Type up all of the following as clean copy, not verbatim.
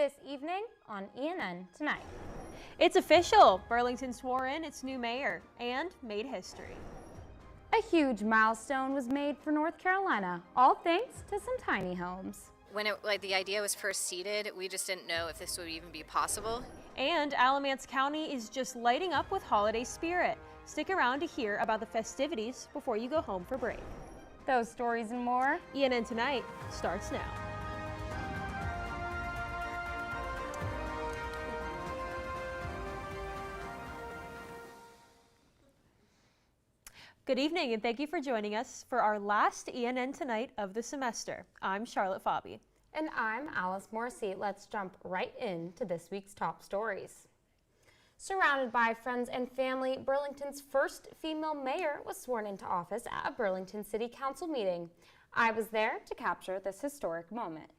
this evening on ENN Tonight. It's official. Burlington swore in its new mayor and made history. A huge milestone was made for North Carolina, all thanks to some tiny homes. When the idea was first seeded, we just didn't know if this would even be possible. And Alamance County is just lighting up with holiday spirit. Stick around to hear about the festivities before you go home for break. Those stories and more. ENN Tonight starts now. Good evening, and thank you for joining us for our last ENN Tonight of the semester. I'm Charlotte Fabi. And I'm Alice Morrissey. Let's jump right into this week's top stories. Surrounded by friends and family, Burlington's first female mayor was sworn into office at a Burlington City Council meeting. I was there to capture this historic moment.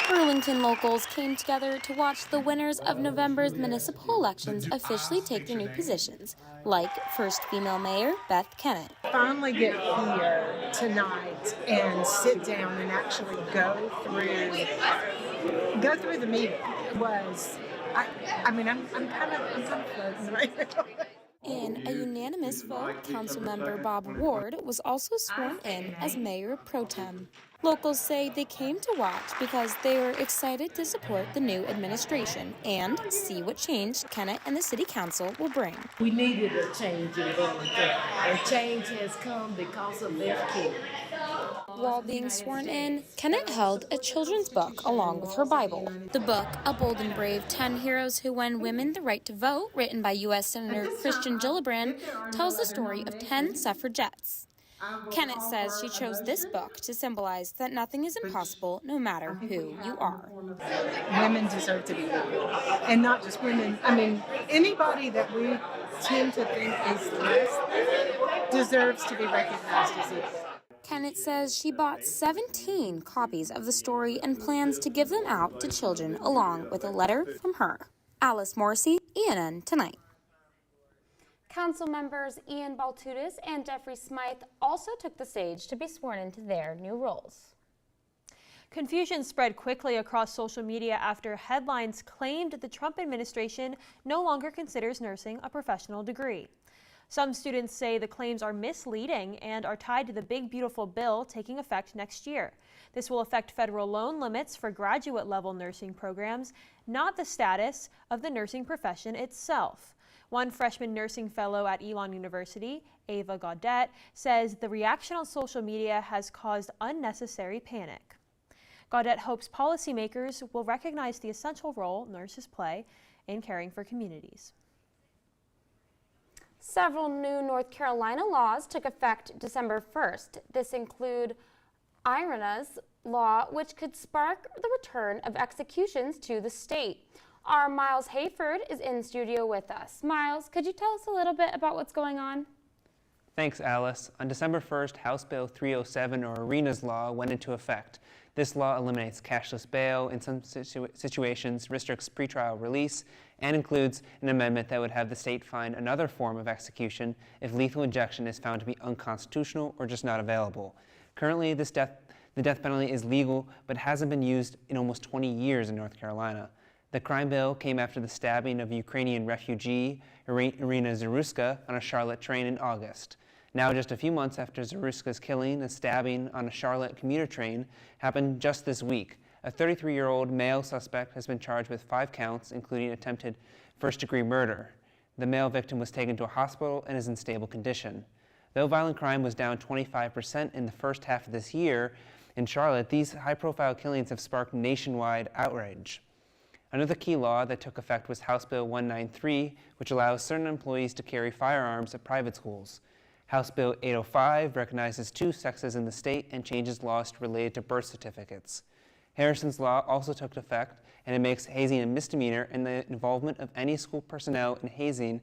Burlington locals came together to watch the winners of November's municipal elections officially take their new positions, like first female mayor Beth Kennett. Finally get here tonight and sit down and actually go through the meeting. It was, I'm kind of floating right now. In a unanimous vote, Councilmember Bob Ward was also sworn in as Mayor Pro Tem. Locals say they came to watch because they were excited to support the new administration and see what change Kennett and the City Council will bring. We needed a change in Burlington, and change has come because of Beth Kennett. While being sworn in, Kennett held a children's book along with her Bible. The book, A Bold and Brave 10 Heroes Who Won Women the Right to Vote, written by U.S. Senator Christian Gillibrand, tells the story of 10 suffragettes. Kennett says she chose this book to symbolize that nothing is impossible no matter who you are. Women deserve to be equal, and not just women. Anybody that we tend to think is less deserves to be recognized as equal. Kennett says she bought 17 copies of the story and plans to give them out to children along with a letter from her. Alice Morrissey, ENN Tonight. Council members Ian Baltutis and Jeffrey Smythe also took the stage to be sworn into their new roles. Confusion spread quickly across social media after headlines claimed the Trump administration no longer considers nursing a professional degree. Some students say the claims are misleading and are tied to the big beautiful bill taking effect next year. This will affect federal loan limits for graduate-level nursing programs, not the status of the nursing profession itself. One freshman nursing fellow at Elon University, Ava Gaudette, says the reaction on social media has caused unnecessary panic. Gaudette hopes policymakers will recognize the essential role nurses play in caring for communities. Several new North Carolina laws took effect December 1st. This include IRNA's law, which could spark the return of executions to the state. Our Miles Hayford is in studio with us. Miles, could you tell us a little bit about what's going on? Thanks, Alice. On December 1st, House Bill 307, or ARENA's law, went into effect. This law eliminates cashless bail in some situations, restricts pretrial release, and includes an amendment that would have the state find another form of execution if lethal injection is found to be unconstitutional or just not available. Currently, the death penalty is legal, but hasn't been used in almost 20 years in North Carolina. The crime bill came after the stabbing of Ukrainian refugee Irina Zaruska on a Charlotte train in August. Now, just a few months after Zaruska's killing, a stabbing on a Charlotte commuter train happened just this week. A 33-year-old male suspect has been charged with 5 counts, including attempted first-degree murder. The male victim was taken to a hospital and is in stable condition. Though violent crime was down 25% in the first half of this year, in Charlotte, these high-profile killings have sparked nationwide outrage. Another key law that took effect was House Bill 193, which allows certain employees to carry firearms at private schools. House Bill 805 recognizes 2 sexes in the state and changes laws related to birth certificates. Harrison's law also took effect, and it makes hazing a misdemeanor and the involvement of any school personnel in hazing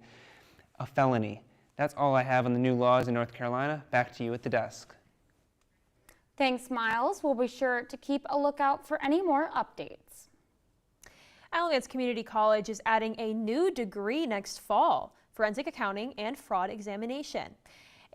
a felony. That's all I have on the new laws in North Carolina. Back to you at the desk. Thanks, Miles. We'll be sure to keep a lookout for any more updates. Alamance Community College is adding a new degree next fall, forensic accounting and fraud examination.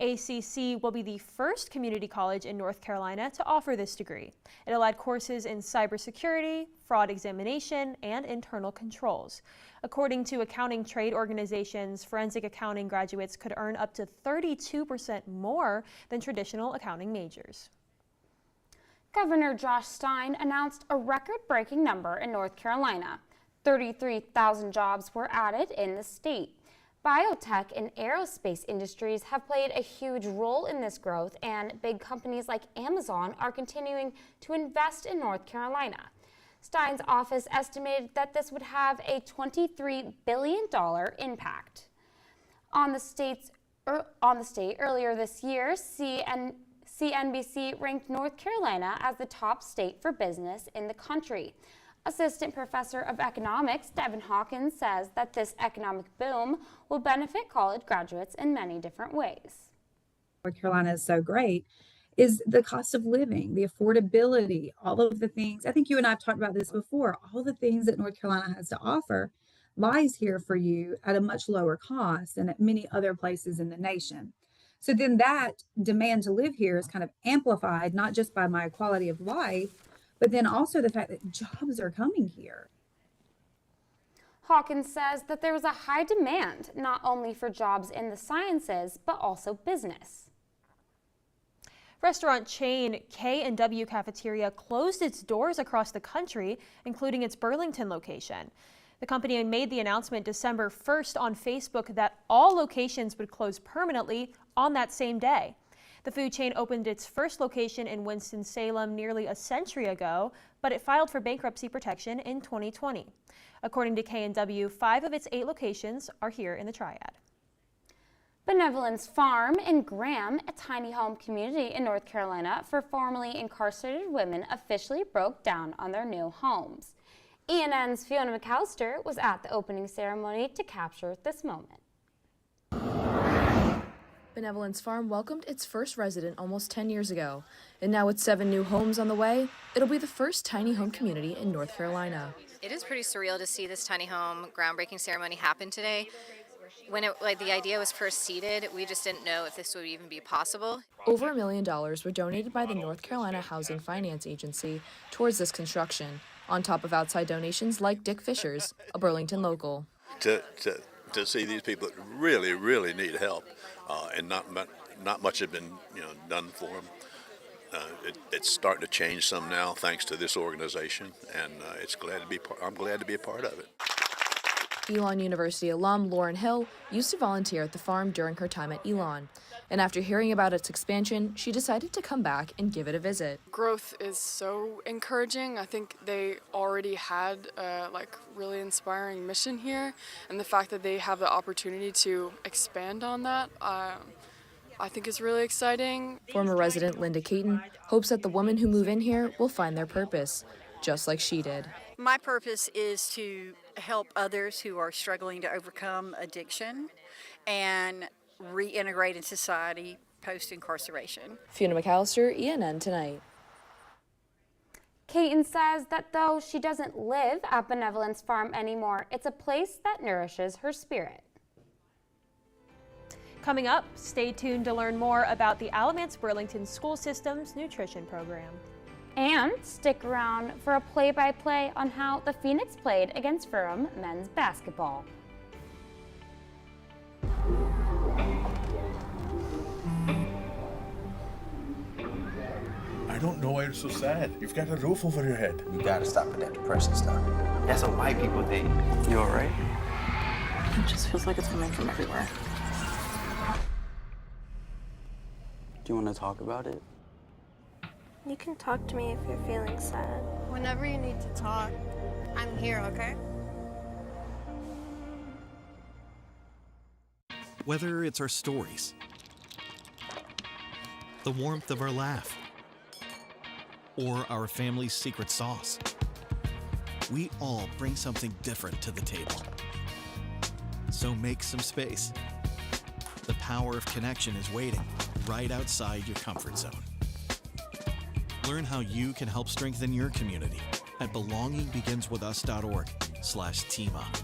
ACC will be the first community college in North Carolina to offer this degree. It'll add courses in cybersecurity, fraud examination, and internal controls. According to accounting trade organizations, forensic accounting graduates could earn up to 32% more than traditional accounting majors. Governor Josh Stein announced a record-breaking number in North Carolina. 33,000 jobs were added in the state. Biotech and aerospace industries have played a huge role in this growth, and big companies like Amazon are continuing to invest in North Carolina. Stein's office estimated that this would have a $23 billion impact. On the state earlier this year, CNBC ranked North Carolina as the top state for business in the country. Assistant Professor of Economics Devin Hawkins says that this economic boom will benefit college graduates in many different ways. North Carolina is so great is the cost of living, the affordability, all of the things. I think you and I have talked about this before. All the things that North Carolina has to offer lies here for you at a much lower cost than at many other places in the nation. So then that demand to live here is kind of amplified, not just by my quality of life, but then also the fact that jobs are coming here. Hawkins says that there is a high demand not only for jobs in the sciences, but also business. Restaurant chain K&W Cafeteria closed its doors across the country, including its Burlington location. The company made the announcement December 1st on Facebook that all locations would close permanently on that same day. The food chain opened its first location in Winston-Salem nearly a century ago, but it filed for bankruptcy protection in 2020. According to K&W, 5 of its 8 locations are here in the Triad. Benevolence Farm in Graham, a tiny home community in North Carolina for formerly incarcerated women, officially broke down on their new homes. ENN's Fiona McAllister was at the opening ceremony to capture this moment. Benevolence Farm welcomed its first resident almost 10 years ago, and now with 7 new homes on the way, it'll be the first tiny home community in North Carolina. It is pretty surreal to see this tiny home groundbreaking ceremony happen today. When the idea was first seeded, we just didn't know if this would even be possible. Over $1 million were donated by the North Carolina Housing Finance Agency towards this construction, on top of outside donations like Dick Fisher's, a Burlington local. To see these people that really, really need help, and not much has been done for them. It's starting to change some now, thanks to this organization, and I'm glad to be a part of it. Elon University alum Lauren Hill used to volunteer at the farm during her time at Elon, and after hearing about its expansion, she decided to come back and give it a visit. Growth is so encouraging. I think they already had a really inspiring mission here, and the fact that they have the opportunity to expand on that, I think is really exciting. Former resident Linda Caton hopes that the women who move in here will find their purpose, just like she did. My purpose is to help others who are struggling to overcome addiction and reintegrate in society post-incarceration. Fiona McAllister, ENN Tonight. Caton says that though she doesn't live at Benevolence Farm anymore, it's a place that nourishes her spirit. Coming up, stay tuned to learn more about the Alamance Burlington School System's nutrition program. And stick around for a play-by-play on how the Phoenix played against Ferrum men's basketball. I don't know why you're so sad. You've got a roof over your head. You gotta stop with that depression stuff. That's what white people think. You alright? It just feels like it's coming from everywhere. Do you want to talk about it? You can talk to me if you're feeling sad. Whenever you need to talk, I'm here, okay? Whether it's our stories, the warmth of our laugh, or our family's secret sauce, we all bring something different to the table. So make some space. The power of connection is waiting right outside your comfort zone. Learn how you can help strengthen your community at belongingbeginswithus.org/teamup.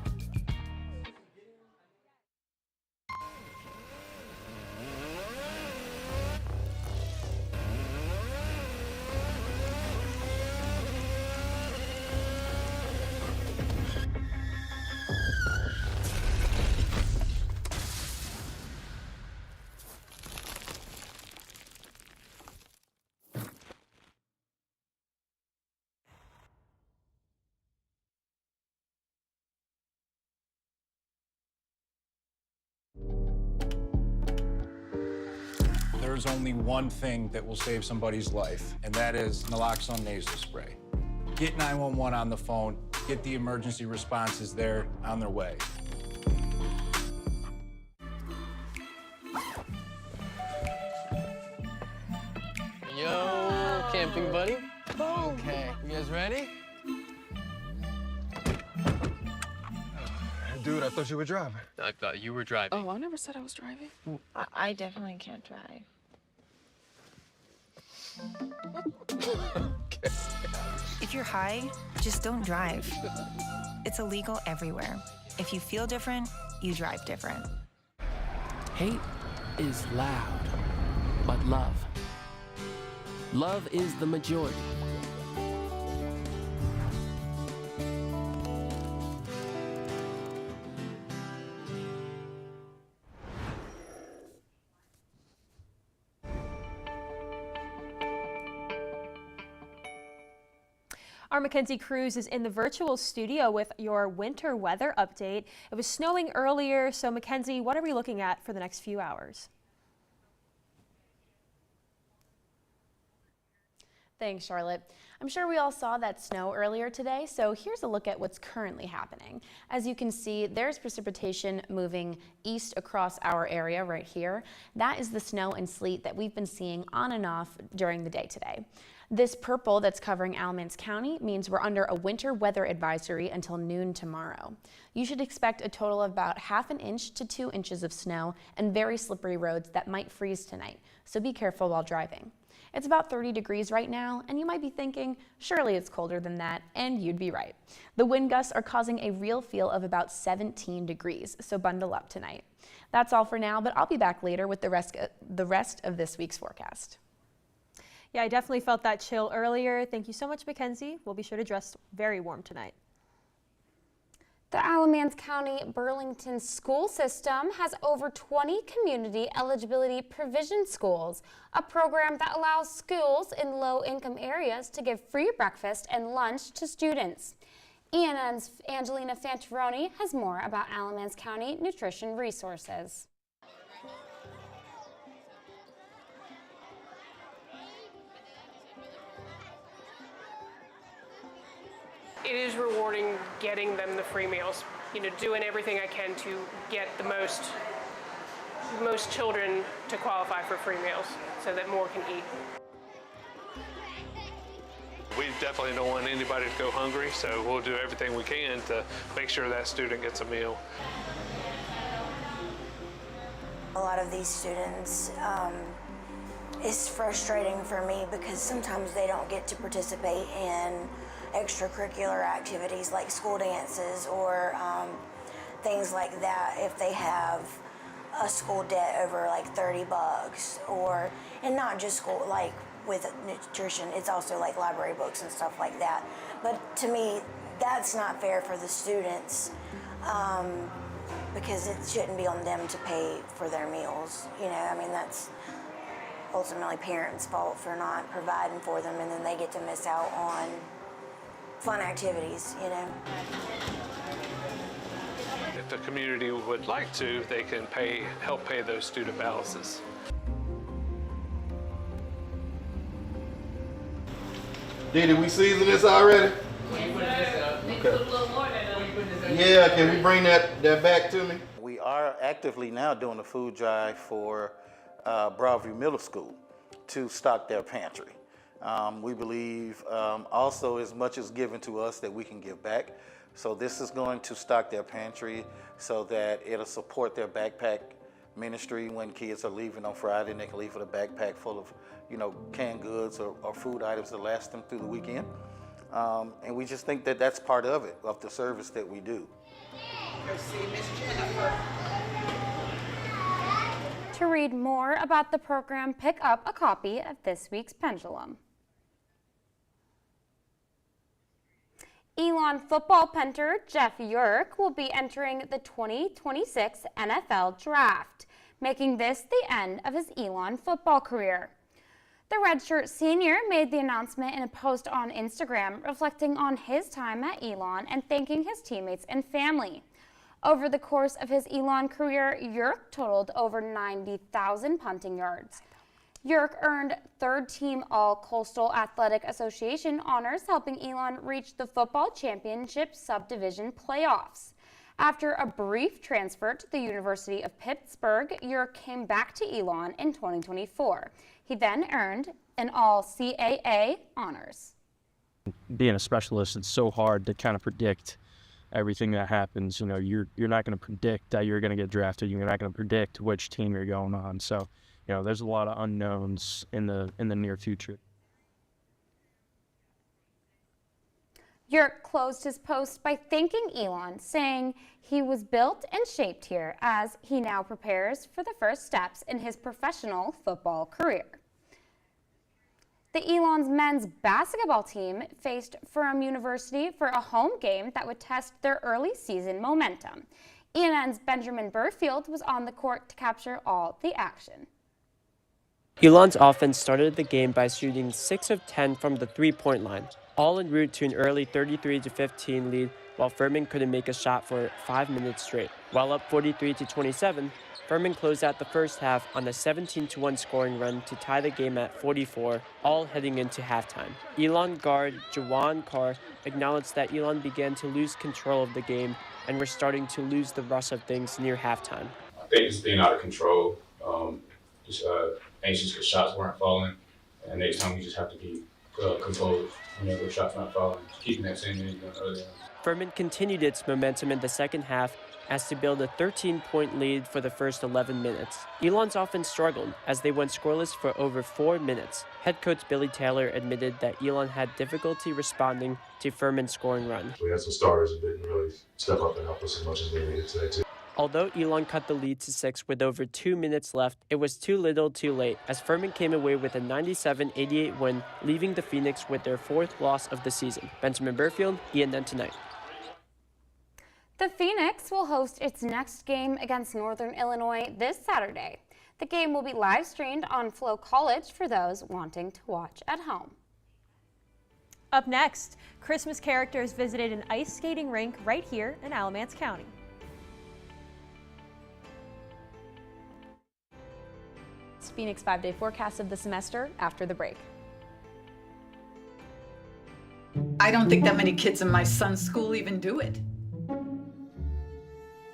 there's only one thing that will save somebody's life, and that is naloxone nasal spray. Get 911 on the phone, get the emergency responses there on their way. Yo, camping buddy. Okay, you guys ready? Dude, I thought you were driving. I thought you were driving. Oh, I never said I was driving. I definitely can't drive. If you're high, just don't drive. It's illegal everywhere. If you feel different, you drive different. Hate is loud, but love is the majority. Our Mackenzie Cruz is in the virtual studio with your winter weather update. It was snowing earlier, so Mackenzie, what are we looking at for the next few hours? Thanks, Charlotte. I'm sure we all saw that snow earlier today, so here's a look at what's currently happening. As you can see, there's precipitation moving east across our area right here. That is the snow and sleet that we've been seeing on and off during the day today. This purple that's covering Alamance County means we're under a winter weather advisory until noon tomorrow. You should expect a total of about 1/2 inch to 2 inches of snow and very slippery roads that might freeze tonight, so be careful while driving. It's about 30 degrees right now, and you might be thinking, surely it's colder than that, and you'd be right. The wind gusts are causing a real feel of about 17 degrees, so bundle up tonight. That's all for now, but I'll be back later with the rest of this week's forecast. Yeah, I definitely felt that chill earlier. Thank you so much, Mackenzie. We'll be sure to dress very warm tonight. The Alamance County Burlington school system has over 20 community eligibility provision schools, a program that allows schools in low-income areas to give free breakfast and lunch to students. ENN's Angelina Fantaroni has more about Alamance County nutrition resources. It is rewarding getting them the free meals. You know, doing everything I can to get the most children to qualify for free meals so that more can eat. We definitely don't want anybody to go hungry, so we'll do everything we can to make sure that student gets a meal. A lot of these students, it's frustrating for me because sometimes they don't get to participate in extracurricular activities like school dances or things like that if they have a school debt over like $30 or, and not just school, like with nutrition, it's also like library books and stuff like that. But to me, that's not fair for the students because it shouldn't be on them to pay for their meals. You know, I mean, that's ultimately parents' fault for not providing for them, and then they get to miss out on fun activities, you know. If the community would like to, they can help pay those student balances. Did we season this already? Okay. Yeah, can we bring that back to me? We are actively now doing a food drive for Broadview Middle School to stock their pantry. We believe also as much is given to us that we can give back. So this is going to stock their pantry so that it'll support their backpack ministry when kids are leaving on Friday, and they can leave with a backpack full of, you know, canned goods or food items that last them through the weekend. And we just think that that's part of it, of the service that we do. To read more about the program, pick up a copy of this week's Pendulum. Elon football punter Jeff Yerk will be entering the 2026 NFL Draft, making this the end of his Elon football career. The redshirt senior made the announcement in a post on Instagram reflecting on his time at Elon and thanking his teammates and family. Over the course of his Elon career, Yerk totaled over 90,000 punting yards. York earned third-team All-Coastal Athletic Association honors, helping Elon reach the football championship subdivision playoffs. After a brief transfer to the University of Pittsburgh, York came back to Elon in 2024. He then earned an All-CAA honors. Being a specialist, it's so hard to kind of predict everything that happens. You know, you're not going to predict that you're going to get drafted. You're not going to predict which team you're going on. So, you know, there's a lot of unknowns in the near future. York closed his post by thanking Elon, saying he was built and shaped here as he now prepares for the first steps in his professional football career. The Elon's men's basketball team faced Furham University for a home game that would test their early season momentum. ENN's Benjamin Burfield was on the court to capture all the action. Elon's offense started the game by shooting 6 of 10 from the three-point line, all en route to an early 33-15 lead, while Furman couldn't make a shot for 5 minutes straight. While up 43-27, Furman closed out the first half on a 17-1 scoring run to tie the game at 44, all heading into halftime. Elon guard Jawan Carr acknowledged that Elon began to lose control of the game and were starting to lose the rust of things near halftime. I think just being out of control, anxious because shots weren't falling, and next time we just have to be composed whenever shots not falling, keeping that same energy going earlier. Furman continued its momentum in the second half as to build a 13-point lead for the first 11 minutes. Elon's offense struggled as they went scoreless for over 4 minutes. Head coach Billy Taylor admitted that Elon had difficulty responding to Furman's scoring run. We had some starters that didn't really step up and help us as much as they needed today, too. Although Elon cut the lead to 6 with over 2 minutes left, it was too little too late as Furman came away with a 97-88 win, leaving the Phoenix with their 4th loss of the season. Benjamin Burfield, ENN Tonight. The Phoenix will host its next game against Northern Illinois this Saturday. The game will be live streamed on Flow College for those wanting to watch at home. Up next, Christmas characters visited an ice skating rink right here in Alamance County. Phoenix 5-day forecast of the semester after the break. I don't think that many kids in my son's school even do it.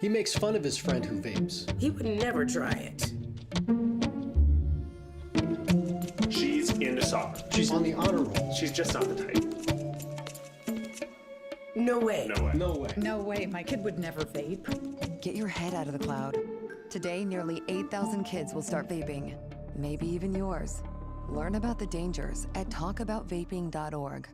He makes fun of his friend who vapes. He would never try it. She's into soccer. She's on the honor roll. She's just not the type. No way. No way. No way. No way, my kid would never vape. Get your head out of the cloud. Today, nearly 8,000 kids will start vaping. Maybe even yours. Learn about the dangers at talkaboutvaping.org.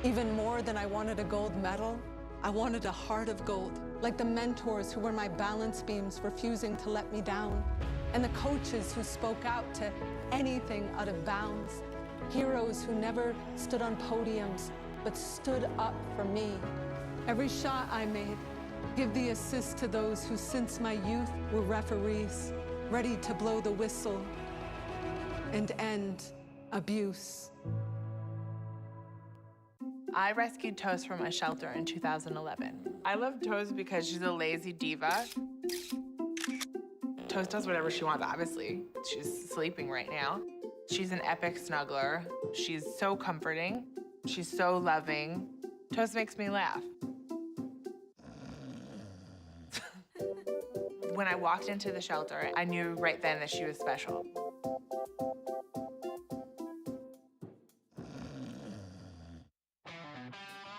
Even more than I wanted a gold medal, I wanted a heart of gold, like the mentors who were my balance beams refusing to let me down, and the coaches who spoke out to anything out of bounds, heroes who never stood on podiums, but stood up for me. Every shot I made, give the assist to those who since my youth were referees, ready to blow the whistle and end abuse. I rescued Toast from a shelter in 2011. I love Toast because she's a lazy diva. Toast does whatever she wants, obviously. She's sleeping right now. She's an epic snuggler. She's so comforting. She's so loving. Toast makes me laugh. When I walked into the shelter, I knew right then that she was special.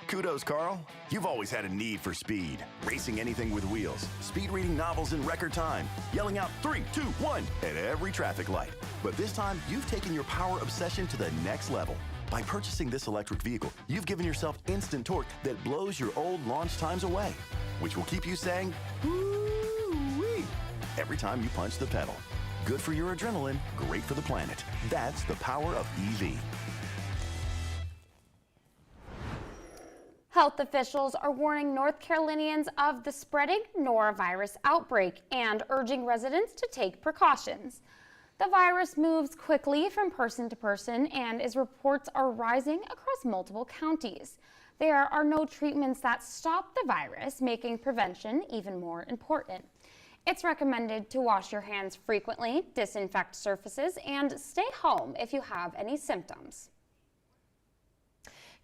Kudos, Carl. You've always had a need for speed. Racing anything with wheels, speed reading novels in record time, yelling out 3, 2, 1 at every traffic light. But this time, you've taken your power obsession to the next level. By purchasing this electric vehicle, you've given yourself instant torque that blows your old launch times away, which will keep you saying, woo-wee, every time you punch the pedal. Good for your adrenaline, great for the planet. That's the power of EV. Health officials are warning North Carolinians of the spreading norovirus outbreak and urging residents to take precautions. The virus moves quickly from person to person, and as reports are rising across multiple counties. There are no treatments that stop the virus, making prevention even more important. It's recommended to wash your hands frequently, disinfect surfaces, and stay home if you have any symptoms.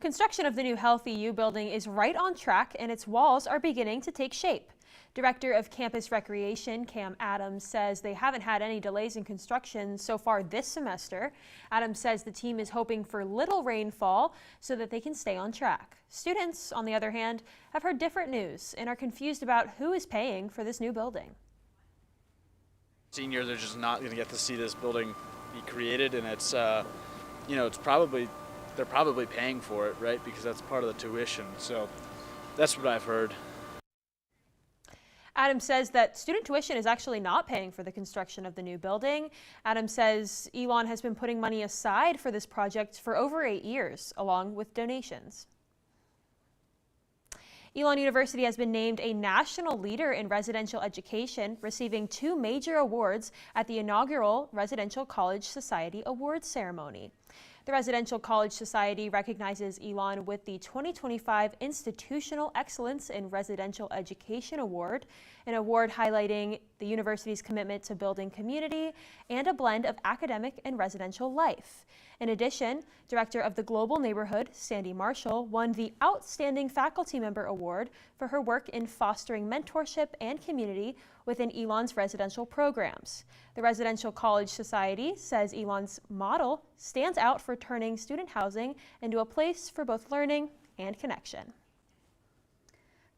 Construction of the new Health EU building is right on track, and its walls are beginning to take shape. Director of Campus Recreation, Cam Adams, says they haven't had any delays in construction so far this semester. Adams says the team is hoping for little rainfall so that they can stay on track. Students, on the other hand, have heard different news and are confused about who is paying for this new building. Seniors are just not going to get to see this building be created, and it's, it's probably, they're probably paying for it, right? Because that's part of the tuition. So that's what I've heard. Adams says that student tuition is actually not paying for the construction of the new building. Adams says Elon has been putting money aside for this project for over 8 years, along with donations. Elon University has been named a national leader in residential education, receiving 2 major awards at the inaugural Residential College Society Awards ceremony. The Residential College Society recognizes Elon with the 2025 Institutional Excellence in Residential Education Award, an award highlighting the university's commitment to building community and a blend of academic and residential life. In addition, Director of the Global Neighborhood, Sandy Marshall, won the Outstanding Faculty Member Award for her work in fostering mentorship and community within Elon's residential programs. The Residential College Society says Elon's model stands out for turning student housing into a place for both learning and connection.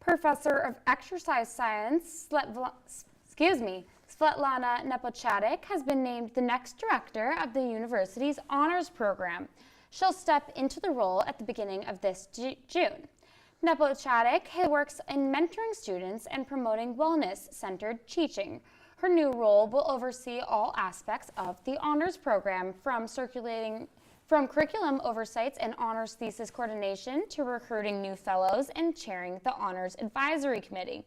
Professor of Exercise Science, Svetlana Nepochadik, has been named the next director of the university's honors program. She'll step into the role at the beginning of this June. Nepochadik works in mentoring students and promoting wellness-centered teaching. Her new role will oversee all aspects of the honors program, from curriculum oversights and honors thesis coordination to recruiting new fellows and chairing the honors advisory committee.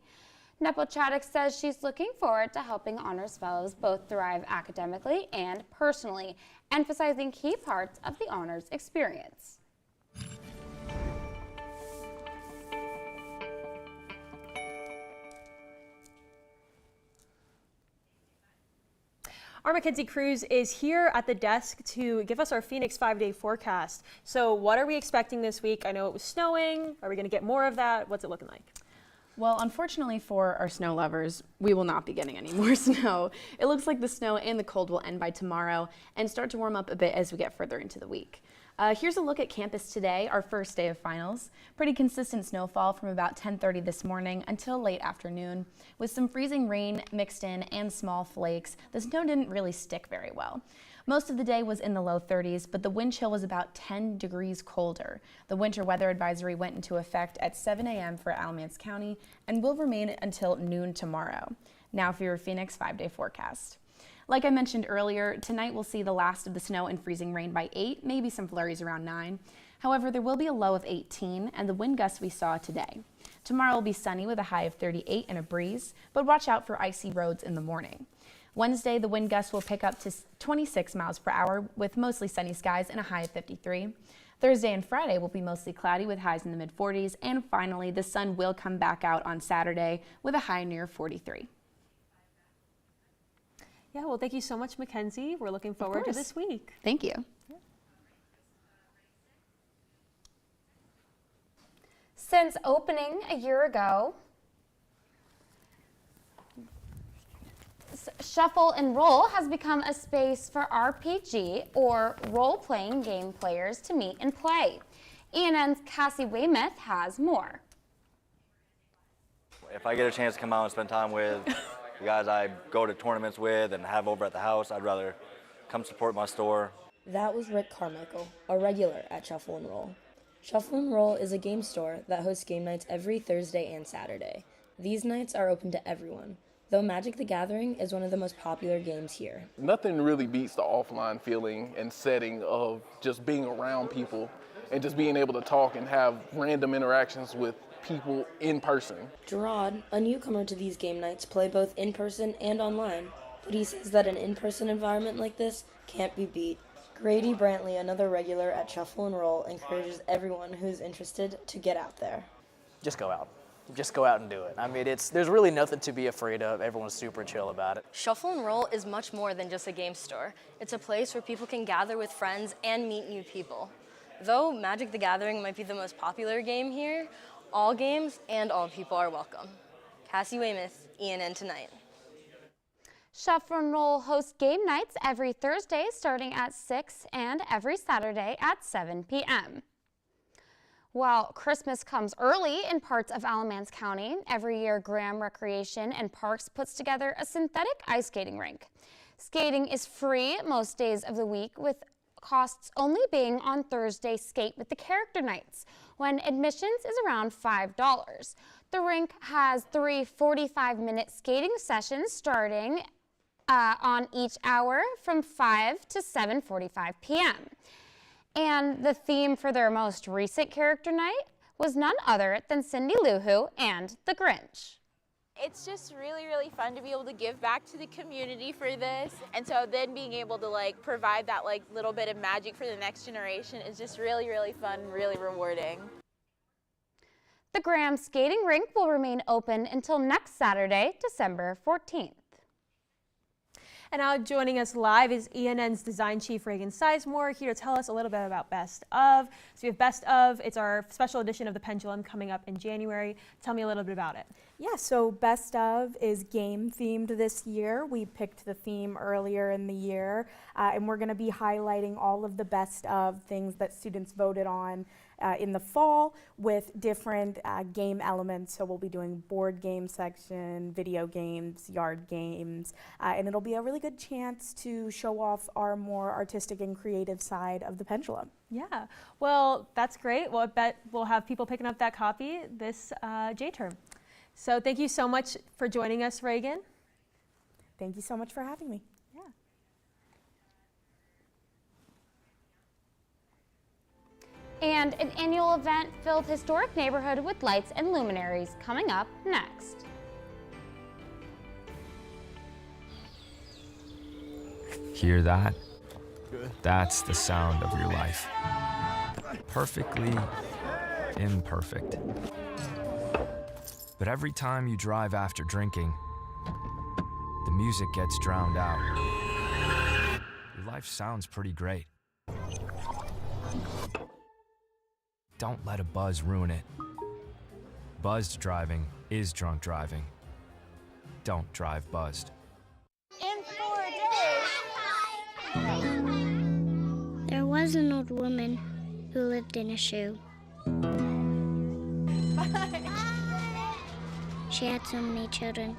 Nepochadik says she's looking forward to helping honors fellows both thrive academically and personally, emphasizing key parts of the honors experience. Our Mackenzie Cruz is here at the desk to give us our Phoenix 5-day forecast. So what are we expecting this week? I know it was snowing. Are we going to get more of that? What's it looking like? Well, unfortunately for our snow lovers, we will not be getting any more snow. It looks like the snow and the cold will end by tomorrow and start to warm up a bit as we get further into the week. Here's a look at campus today, our first day of finals. Pretty consistent snowfall from about 10:30 this morning until late afternoon, with some freezing rain mixed in and small flakes. The snow didn't really stick very well. Most of the day was in the low 30s, but the wind chill was about 10 degrees colder. The winter weather advisory went into effect at 7 a.m. for Alamance County and will remain until noon tomorrow. Now for your Phoenix 5-day forecast. Like I mentioned earlier, tonight we'll see the last of the snow and freezing rain by 8, maybe some flurries around 9. However, there will be a low of 18 and the wind gusts we saw today. Tomorrow will be sunny with a high of 38 and a breeze, but watch out for icy roads in the morning. Wednesday, the wind gusts will pick up to 26 miles per hour with mostly sunny skies and a high of 53. Thursday and Friday will be mostly cloudy with highs in the mid-40s. And finally, the sun will come back out on Saturday with a high near 43. Yeah, well, thank you so much, Mackenzie. We're looking forward to this week. Thank you. Since opening a year ago, Shuffle and Roll has become a space for RPG or role-playing game players to meet and play. ENN's Cassie Weymouth has more. If I get a chance to come out and spend time with the guys I go to tournaments with and have over at the house, I'd rather come support my store. That was Rick Carmichael, a regular at Shuffle and Roll. Shuffle and Roll is a game store that hosts game nights every Thursday and Saturday. These nights are open to everyone. though Magic the Gathering is one of the most popular games here. Nothing really beats the offline feeling and setting of just being around people and just being able to talk and have random interactions with people in person. Gerard, a newcomer to these game nights, play both in person and online, but he says that an in-person environment like this can't be beat. Grady Brantley, another regular at Shuffle and Roll, encourages everyone who's interested to get out there. Just go out. Just go out and do it. I mean, there's really nothing to be afraid of. Everyone's super chill about it. Shuffle and Roll is much more than just a game store. It's a place where people can gather with friends and meet new people. Though Magic the Gathering might be the most popular game here, all games and all people are welcome. Cassie Weymouth, ENN Tonight. Shuffle and Roll hosts game nights every Thursday starting at 6 and every Saturday at 7 p.m. While Christmas comes early in parts of Alamance County, every year Graham Recreation and Parks puts together a synthetic ice skating rink. Skating is free most days of the week, with costs only being on Thursday Skate with the Character Nights, when admissions is around $5. The rink has 3 45-minute skating sessions starting on each hour from 5 to 7:45 p.m. And the theme for their most recent Character Night was none other than Cindy Lou Who and the Grinch. It's just really, really fun to be able to give back to the community for this. And so then being able to provide that little bit of magic for the next generation is just really, really fun, really rewarding. The Graham Skating Rink will remain open until next Saturday, December 14th. And now joining us live is ENN's Design Chief Reagan Sizemore, here to tell us a little bit about Best Of. So we have Best Of, it's our special edition of the Pendulum coming up in January. Tell me a little bit about it. Yeah, so Best Of is game themed this year. We picked the theme earlier in the year, and we're going to be highlighting all of the best of things that students voted on in the fall with different game elements. So we'll be doing board game section, video games, yard games, and it'll be a really good chance to show off our more artistic and creative side of the Pendulum. Yeah, well, that's great. Well, I bet we'll have people picking up that copy this J-term. So thank you so much for joining us, Reagan. Thank you so much for having me. And an annual event filled historic neighborhood with lights and luminaries coming up next. Hear that? That's the sound of your life. Perfectly imperfect. But every time you drive after drinking, the music gets drowned out. Your life sounds pretty great. Don't let a buzz ruin it. Buzzed driving is drunk driving. Don't drive buzzed. In 4 days. There was an old woman who lived in a shoe. She had so many children.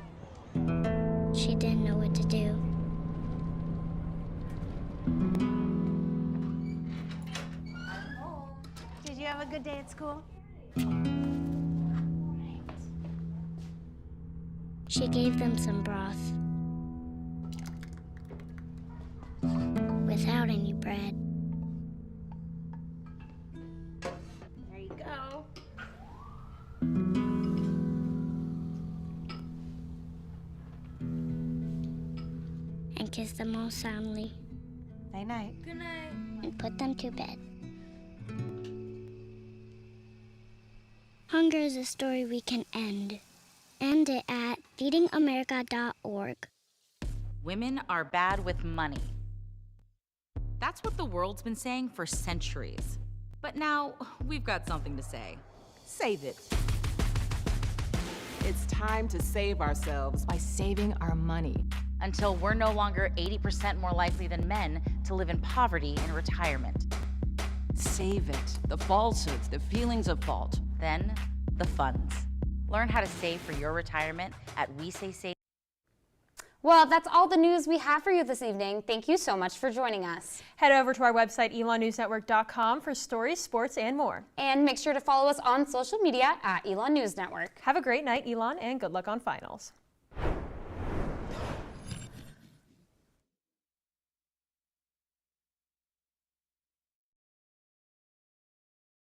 She didn't know what to do. Did you have a good day at school? She gave them some broth without any bread. There you go. And kissed them all soundly. Night night. Good night. And put them to bed. Hunger is a story we can end. End it at feedingamerica.org. Women are bad with money. That's what the world's been saying for centuries. But now, we've got something to say. Save it. It's time to save ourselves by saving our money. Until we're no longer 80% more likely than men to live in poverty in retirement. Save it. The falsehoods, the feelings of fault. Then, the funds. Learn how to save for your retirement at WeSaySave. Well, that's all the news we have for you this evening. Thank you so much for joining us. Head over to our website, elonnewsnetwork.com, for stories, sports, and more. And make sure to follow us on social media at Elon News Network. Have a great night, Elon, and good luck on finals.